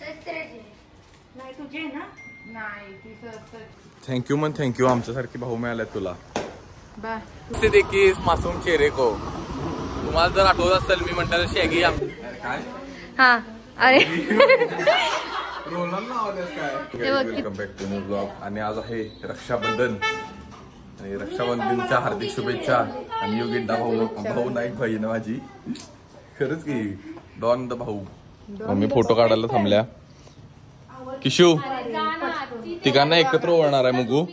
नाही तुझे ना नाही ती थँक्यू मन थँक्यू आमच्यासारखी भाऊ मिळाले तुला ते देखील मासूम चेहरे को तुम्हाला जर आठवत असेल मी म्हणतात शेगी काय हा अरे welcome back to new blog. आणि आज आहे रक्षाबंधन आणि रक्षाबंधनच्या हार्दिक शुभेच्छा. आणि योगिंदा भाऊ नाही बहीण माझी खरंच की डॉन द भाऊ. मम्मी फोटो काढायला थांबल्या. किशू तिघांना एकत्र ओळणार आहे मुगू.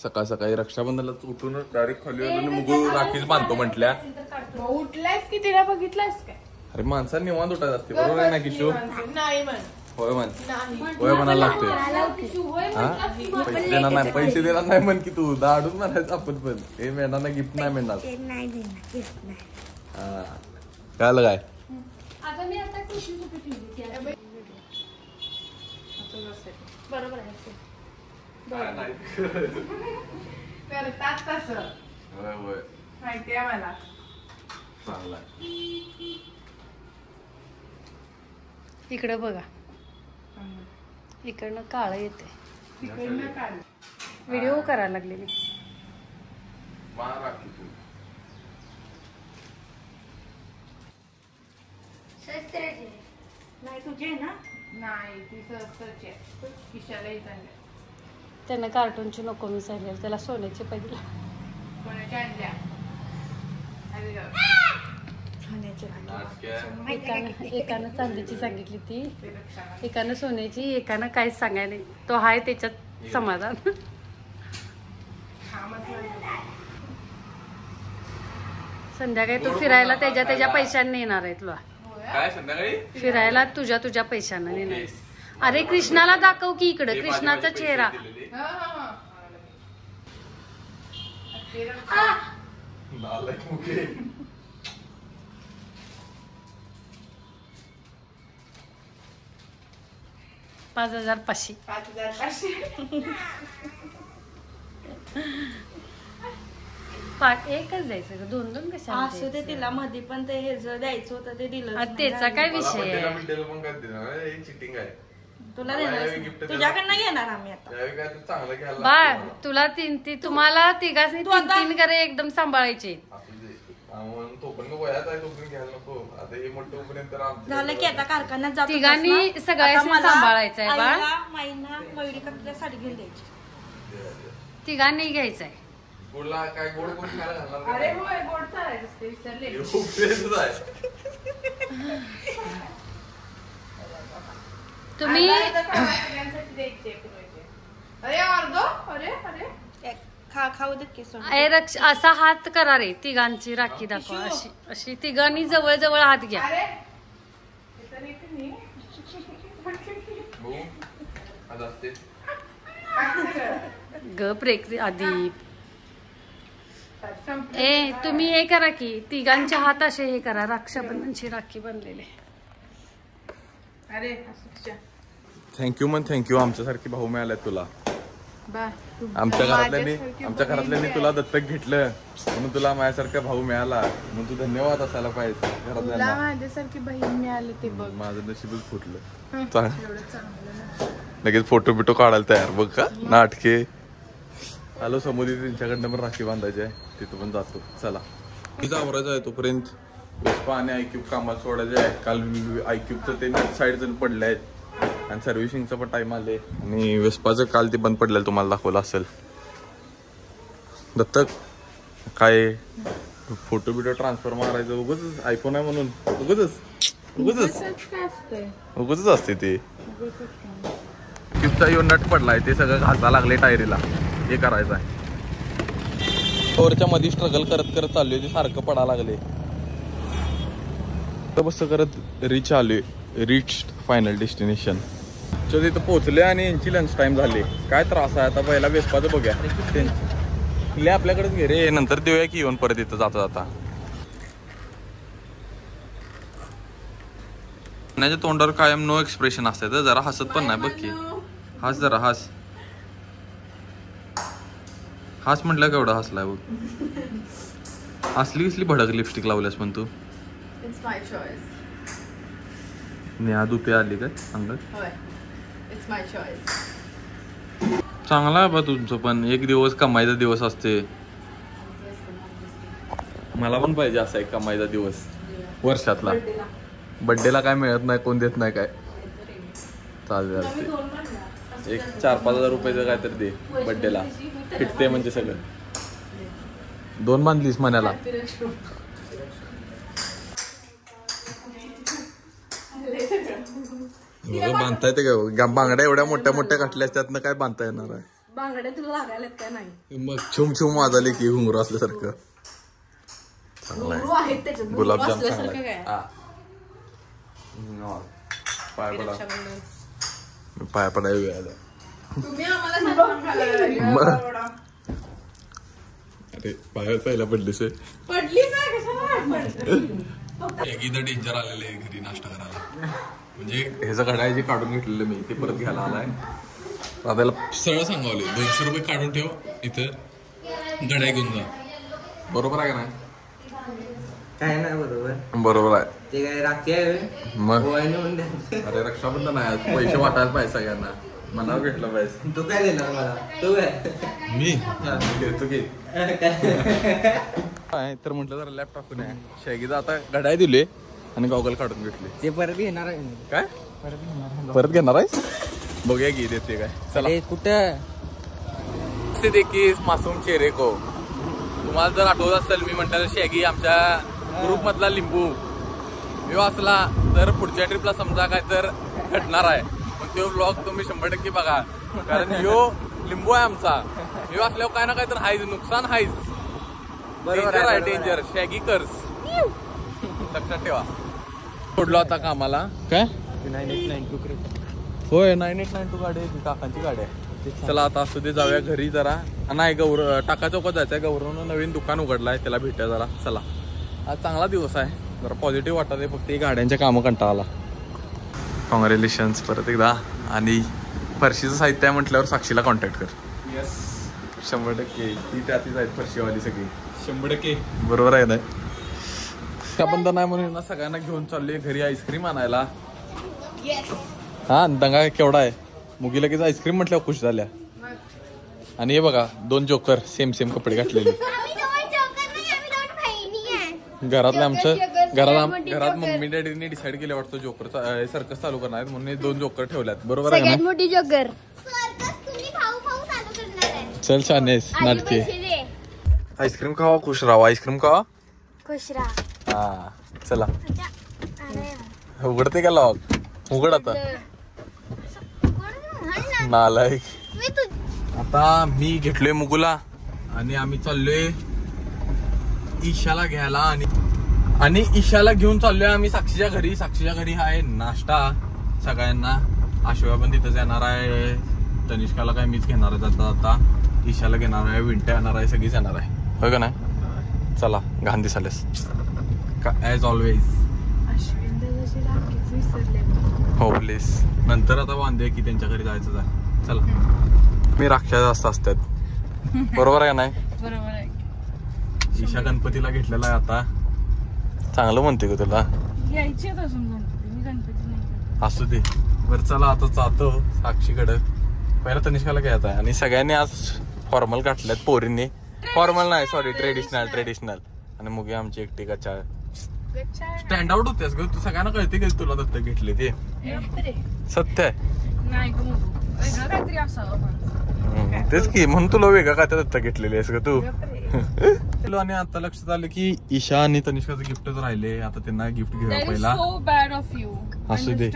सकाळ सकाळी रक्षाबंधनला उठून डायरेक्ट खाली आणि मुगू राखीच बांधतो म्हटल्या. उठलायस की तिला बघितलास काय? अरे माणसांनी निवांत उठायचं असते बरोबर आहे ना किशू? नाही म्हण. होय म्हण होय म्हणायला लागतोय. हा पैसे देणार नाही पैसे देणार नाही म्हण की तू दाडून म्हणायचं आपण पण हे मिळणार ना गिफ्ट नाही मिळणार. हा कळलं काय? बरोबर आहे करतात तसं माहितीये मला. चांगला इकडे बघा इकडनं काळं येते. व्हिडिओ करायला लागले मी. नाही तुझे ना नाही ती सहजची किशालाही चांगली. त्यांना कार्टूनची नको मी सांगेल त्याला सोन्याचे पाहिजे. कोणाच्या आणल्या एकानं चांदीची सांगितली ती एकानं सोन्याची एकानं काहीच सांगाय नाही. तो हाय त्याच्यात समाधान. संध्याकाळी तू फिरायला त्याच्या पैशांनी येणार आहे तुला. काय संध्याकाळी फिरायला तुझ्या पैशांना नेणार. अरे कृष्णाला दाखव की इकडे कृष्णाचा चेहरा. $5,500 एकच द्यायचं का? दोन कशा असू दे. तिला मध्ये पण ते हे द्यायचं होतं ते दिलं. त्याचा काय विषय आहे? तुला देणार तुझ्याकडनं घेणार आम्ही आता. बाळ तुला तुम्हाला तिघांनी तीन करे एकदम सांभाळायचे. झालं की आता कारखान्यात जातो तिघांनी सगळ्यांनी सांभाळायचंय बाळ. महिना मयुरीका तुला साडी घेऊन द्यायची. तिघांनी घ्यायचंय. काय गोड कोण खायला घालणार? अरे होय गोड चालायचं असते विसरले. तुम्ही अरे अर्धो अरे अरे खाऊ दे की सोड. असा हात करा रे. तिघांची राखी दाखवा. अशी तिघांनी जवळ जवळ हात घ्या. गप रे आधी. तुम्ही हे करा की तिघांच्या हात असे हे करा. रक्षाबंधनची राखी बनलेले. थँक्यू मन थँक्यू आमच्यासारखी भाऊ मिळाले तुला. आमच्या घरातल्यांनी तुला दत्तक घेतलं म्हणून तुला माझ्यासारखा भाऊ मिळाला म्हणून तू धन्यवाद असायला पाहिजे घरातल्यांना. माझ्यासारखी बहीण मिळाली ते बघ. माझं नशीबच फुटलं. लगेच फोटो बिटो काढायला तयार बघ का नाटके. आलो समुद्री त्यांच्याकडनं पण राखी बांधायची आहे तिथं पण जातो. चला तिथं आवरायचं आहे तोपर्यंत वेस्पा आणि आयक्यूब कामाला सोडायचे आहे. काल आयक्यूबचं ते साईड जण पडले आहेत आणि सर्व्हिसिंगचा पण टाइम आले. आणि वेस्पाचं काल ते बंद पडलेलं तुम्हाला दाखवलं असेल. दत्तक काय फोटो बिटो ट्रान्सफर मारायचं उगाच आयफोन आहे म्हणून उगाच असते ते. आयक्यूबचा नट पडलाय ते सगळं घासा लागले टायरीला. हे करायचं आहे. वरच्या मध्ये स्ट्रगल करत करत चालू आहे ते सारखं पडा लागले. बस करत रीच आलोय. Reach final destination. तिथं पोहोचले आणि यांची लंच टाइम झाले. काय त्रास आहे आता. पहिला वेस्पाचं बघूया. त्यांची आपल्याकडेच घे रे नंतर देऊया की येऊन परत इथं जाता जाता. माझ्या तोंडावर कायम नो एक्सप्रेशन असते तर जरा हसत पण नाही बघ की. हास जरा हास म्हटलं केवढा हसलाय बघ. हसली कसली भडक लिपस्टिक लावल्यास पण तू. नेहा दुपे आली काय सांगत. होय, इट्स माय चॉईस. चांगला आहे बा तुमचं पण. एक दिवस कमाईचा दिवस असते. मला पण पाहिजे असा एक कमाईचा दिवस वर्षातला. बड्डेला काय मिळत नाही, कोण देत नाही काय. चालते एक 4-5 हजार रुपयाचं काय तर दे बड्डेला. फिटते म्हणजे सगळं. 2 बांधलीस मनाला. बांधता येते का? बांगड्या एवढ्या मोठ्या मोठ्या काटल्या त्यातनं काय बांधता येणार आहे. बांगड्या तुला लागायला काय नाही. मग छुम छुम वाजवली की घुंगरू असल्यासारखं. चांगलं आहे. गुलाबजाम चांगला आहे. पाया पडाय वेळ. तुम्ही आम्हाला अरे पाया पहिला पडलीस एकदा डेंजर आलेले घरी नाश्ता करायला. म्हणजे ह्याचं घड्याळ जे काढून घेतलेलं मी ते परत घ्यायला आलाय. दादाला सरळ सांगावले 200 रुपये काढून ठेव इथं घड्याळ घेऊन जा. बरोबर आहे का नाही? काय नाही बरोबर. बरोबर आहे. ते काय राखी आहे मग अरे अरे रक्षाबंधन आहे, पैसे वाटायला पाहिजे सगळ्यांना. मनावर घेतलं पाहिजे. तू काय देणार मला? तू काय? मी घेतो की तर म्हटलं जरा लॅपटॉप नाही. शेगीचा आता घड्याळ दिले आणि गॉगल काढून घेतले. ते परत घेणार आहे. काय परत घेणार आहेस? बघूया की देते काय. चला कुठं देखील मासूम चेहरे को. तुम्हाला जर आठवत असेल मी म्हटलं शेगी आमच्या ग्रुप मधला लिंबू मी वाचला तर पुढच्या ट्रिपला समजा काय तर घडणार आहे. मग तो ब्लॉग तुम्ही 100% बघा. कारण ह्यो लिंबू आहे आमचा. मी वाचल्यावर काय ना काय तर हायच नुकसान हायच. बरोबर आहे. डेंजर शॅगी कर्स लक्षात ठेवा. सोडलो आता कामाला. काय 9892 होय 9892 गाडी आहे. काकांची गाडी आहे. चला आता असू दे जाऊया घरी जरा. नाही टाका चौकात जायचंय. गौरवनं नवीन दुकान उघडलाय त्याला भेटूया जरा. चला आज चांगला दिवस आहे. जरा पॉझिटिव्ह वाटत आहे. फक्त गाड्यांच्या कामं कंटाळा. कॉंग्रॅच्युलेशन्स परत एकदा. आणि फरशीचं साहित्य आहे म्हटल्यावर साक्षीला कॉन्टॅक्ट कर. यस 100% ती त्यातच आहेत फरशीवाली सगळी. 100% बरोबर आहे ना. रक्षाबंधन आहे म्हणून सगळ्यांना घेऊन चाललोय घरी आईस्क्रीम आणायला. हा दंगा केवढा आहे. मुगी लगेच आईस्क्रीम म्हटल्यावर खुश झाल्या. आणि हे बघा 2 जोकर सेम कपडे घातलेले. घरातले आमचं घरात मम्मी डॅडीने डिसाईड केलं वाटतं जोकर सर्कस चालू करणार आहेत म्हणून 2 जोकर ठेवल्यात. बरोबर आहे ना. मोठी जोकर चल छान आहेस नाटके. आईस्क्रीम खावा खुश राहा. आईस्क्रीम खावा खुश राहा. हा चला उघडते का लॉक. उघड आता नालायक. आता मी घेतलोय मुगुला आणि आम्ही चाललोय ईशाला घ्यायला. आणि ईशाला घेऊन चाललोय आम्ही साक्षीच्या घरी. साक्षीच्या घरी आहे नाश्ता सगळ्यांना. आशोया पण तिथंच येणार आहे. तनिष्काला काय मीच घेणार आहे जाता जाता. ईशाला घेणार आहे. विंट्या येणार आहे. सगळीच येणार आहे. हो का नाही. चला घाण दिसालेस ऍज ऑलवेज. हो प्लीज. नंतर आता वांदे की त्यांच्या घरी जायचं आहे. चला मी राक्षा जास्त असतात. बरोबर आहे नाही. बरोबर आहे. ईशा गणपतीला घेतलेला आहे आता. चांगलं म्हणते का तुला. यायची असून गणपती. मी गणपती नाही. असू दे. बरं चला आता जातो साक्षीकडं. पहिला तनिष्काला घ्यायचा आहे. आणि सगळ्यांनी आज फॉर्मल काढल्यात पोरींनी. फॉर्मल नाही सॉरी ट्रेडिशनल. आणि मुगे आमची एकटी गच्चा स्टँड आउट होतेस ग तू. सगळ्यांना कळते का तुला दत्तक घेतले ते. सत्य आहे. नाही वेगळं काहीतरी असावं. तेच की म्हणून तुला वेगळं काय दत्तक घेतलेली आहेस का तू. आणि आता लक्षात आलं की ईशा आणि तनिष्काचं गिफ्टच राहिले. आता त्यांना गिफ्ट घेऊया पहिला. So bad of you. असू दे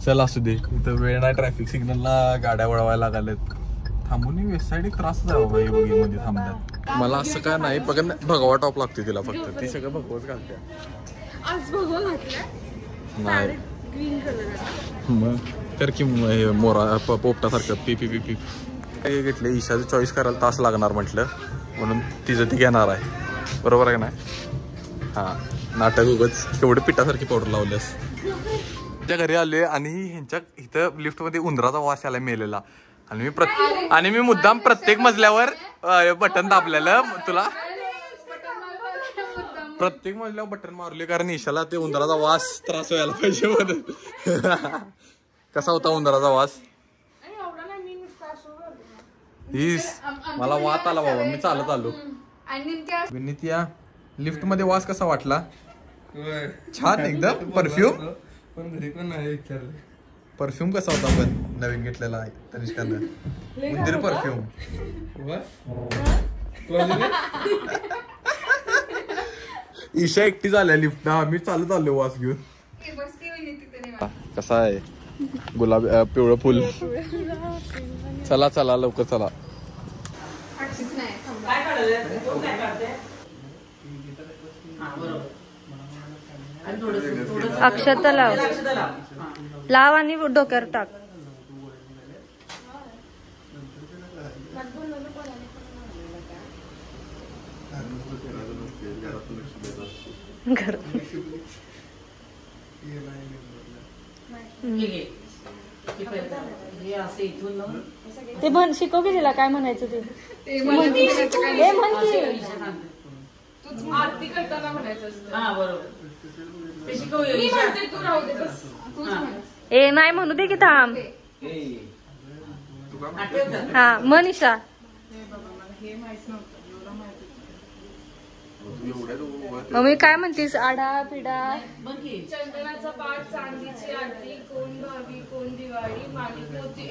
चल असू दे. इथं वेळ नाही. ट्रॅफिक सिग्नलला गाड्या वळवायला लागल्यात. थांबून वेस्ट साईड त्रास जावं मध्ये थांबल्यात. मला असं काय नाही. भगवा टॉप लागते तिला फक्त. ती सगळं भगवत घालते. आज भगवा घातलं नाही ग्रीन कलर. मग तर की मोरा पोपटासारखं पी पी पी पी हे घेतले. ईशाचं चॉईस करायला तास लागणार म्हटलं म्हणून तिचं ती घेणार आहे. बरोबर आहे का नाही. हां नाटक उगच केवढे पिठासारखी पावडर लावल्यास. त्या घरी आले आणि ह्यांच्या इथं लिफ्टमध्ये उंदराचा वास आला मेलेला. आणि मी मुद्दाम प्रत्येक मजल्यावर बटन दाबलेलं तुला. प्रत्येक मजल्यावर बटन मारले कारण ईशाला ते उंदराचा वास त्रास व्हायला पाहिजे म्हणून. कसा होता उंदराचा वास? मला वात आला बाबा, मी चालत आलो. विनीत, लिफ्ट मध्ये वास कसा वाटला? छान एकदम. परफ्यूम पण घरी पण नाही विचारलं. परफ्यूम कसा होता पण नवीन घेतलेला आहे तनिष्कानं? उंदीर परफ्यूम. ईशा एकटी झाल्या लिफ्ट ना, मी चालत आलो वास घेऊन. कसा आहे गुलाब पिवळं फुल? चला चला लवकर चला. अक्षता लाव, लाव आणि डोक्यावर टाक. ते म्हण, शिकव की तिला काय म्हणायचं ते. आरती करताना म्हणायचं असतं. ए नाही म्हणू दे की थांब. हा मनीषा. मम्मी काय म्हणतीस? आडा पिडा. चंदनाचा पाठ, चांदीची आरती, कोण भावी कोण दिवाळी, मालिक मोती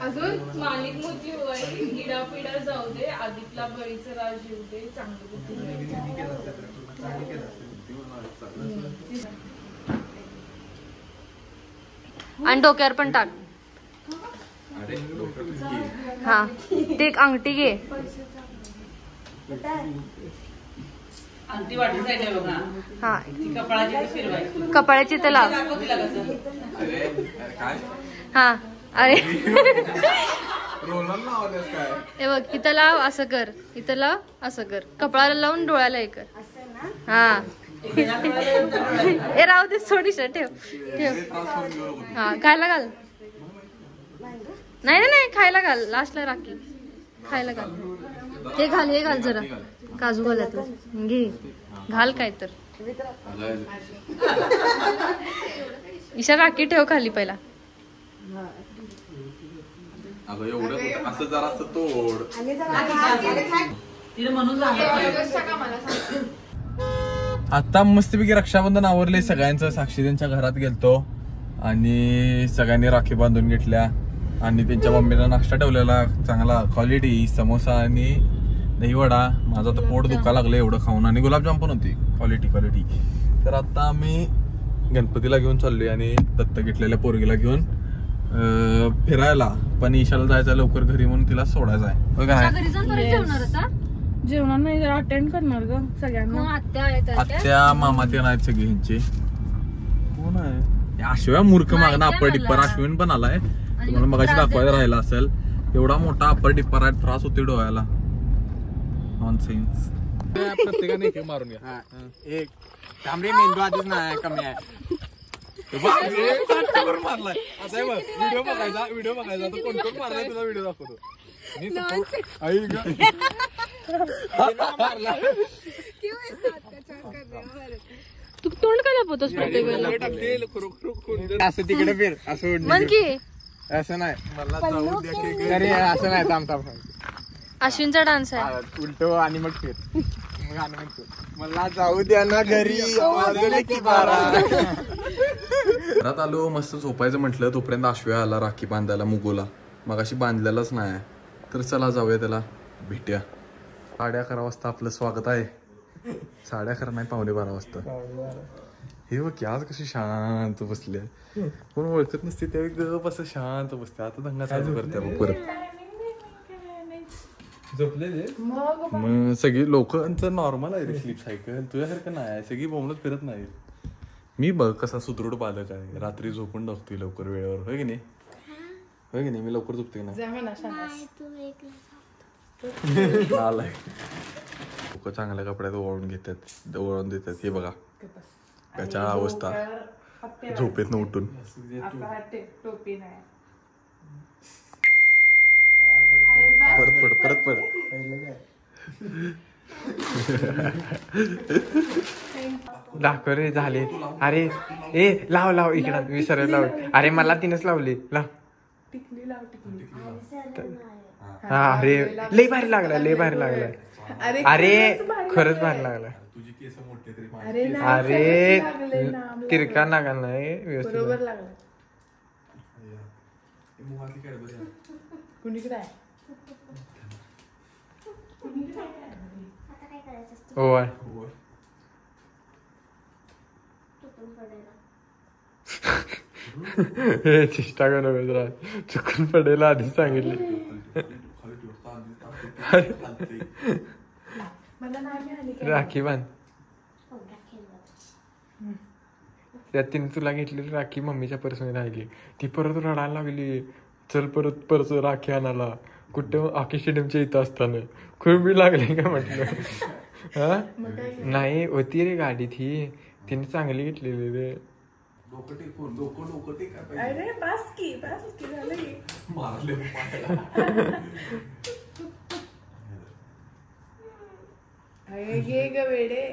अजून मालिक मोती होई, गिडा पिडा जाऊ दे, आदितला बळीचं राज येऊ दे, चांगली. आणि डोक्यावर पण टाक. हा ते एक अंगठी घे. हा कपाळाची तर लाव. हा अरे हे बघ, इथं लाव, असं कर, इथं लाव, असं कर, कपाळाला लावून डोळ्याला हे कर. हा ए राहू दे, थोडीशी ठेव ठेव. हा खायला घाल. नाही नाही खायला घाल, लास्टला राखी खायला घाल. हे घाल, हे घाल जरा, काजू घालायचं घे, घाल काय तर. ईशा राखी ठेव खाली पहिला. असं जरा असं तोड. आता मस्तपैकी रक्षाबंधन आवरले सगळ्यांचं. साक्षी त्यांच्या घरात गेलतो आणि सगळ्यांनी राखी बांधून घेतल्या आणि त्यांच्या मम्मीनं नाश्ता ठेवलेला चांगला क्वालिटी, समोसा आणि दहीवडा. माझं तर पोट दुखा लागलं एवढं खाऊन, आणि गुलाबजाम पण होती क्वालिटी. तर आता आम्ही गणपतीला घेऊन चाललोय आणि दत्त घेतलेल्या पोरगीला घेऊन फिरायला. पण ईशाला जायचं लवकर घरी म्हणून तिला सोडायचं आहे. जेवणार नाही, जरा अटेंड करणार ग सगळ्यांना. आत्या मामा ते नाहीत सगळी ह्यांचे. कोण आहे आश्व्या? मूर्ख मागणं अप्पर डिप्पर. अश्विन पण आलाय, तुम्हाला मगाशी दाखवायला राहिला असेल. एवढा मोठा अप्पर डिप्पर आहे, त्रास होते डोळ्याला. नॉनसेन्स. प्रत्येकाने एक मारून घ्या. एक तांबडी मेंदू आधीच नाही कमी आहे. मारलाय असं आहे बघ. व्हिडिओ बघायचा तो कोण कोण मारलाय तुला व्हिडिओ दाखवतो. तू तोंड का दाखवतोस प्रत्येक वेळेला? असं तिकडे फिर, असं म्हण की. असं नाही, मला जाऊ द्या की अरे असं नाही. थांब अश्विनचा डान्स आहे. उलटो आणि मग फिर, मग आणि मग फिर. मला जाऊ द्या ना घरी, वाजले की 12. घरात आलो, मस्त झोपायचं म्हटलं, तोपर्यंत आश्व्या आला राखी बांधायला मुगोला. मगाशी बांधलेलाच नाही, तर चला जाऊया त्याला भेटूया. 11:30 वाजता आपलं स्वागत आहे. 11:30 नाही, 11:15 वाजता. हे बघ की आज कशी शांत बसली, कोण ओळखत नसते त्यावेळी गप असं शांत बसते. आता दंगा चालू करते बघ परत. मग सगळी लोकांचं नॉर्मल आहे रे स्लीप सायकल, तुझ्यासारखं नाही. सगळी बोंबलत फिरत नाही. मी बघ कसा सुदृढ बालक आहे, रात्री झोपून टाकतोय लवकर वेळेवर. होय की नाही? होय की नाही? मी लवकर झोपते ना. लोक चांगल्या कपड्यात ओळून घेतात, ओळून देतात. हे बघा त्याच्या अवस्था, झोपेत न उठून. टोपी नाही. परत पड. दाखव रे झाले. अरे ए लाव लाव इकडं विसर लाव. अरे मला तिनच लावली लाव. हा अरे लय भारी लागला लय भारी लागला. अरे खरंच भारी लागला. तुझी केस मोठे तरी अरे तिरका नागा नाही व्यवस्थित. मुहातली काय बरं कुणीकडे आहे आता काय करायचं असतं? हो हे चेष्टा करू जरा चुकून पडेल आधी सांगितले. राखी बांध. त्या तिने तुला घेतलेली राखी मम्मीच्या पर्समध्ये राहिली. ती परत रडायला लागली. चल परत परत राखी आणायला. कुठं हॉकी स्टेडियमच्या इथं असताना खूप बी लागली का म्हटलं. हा नाही होती रे गाडीत ही. तिने चांगली घेतलेली रे. अरे बस की झालं की. मारले अरे घे ग वेडे.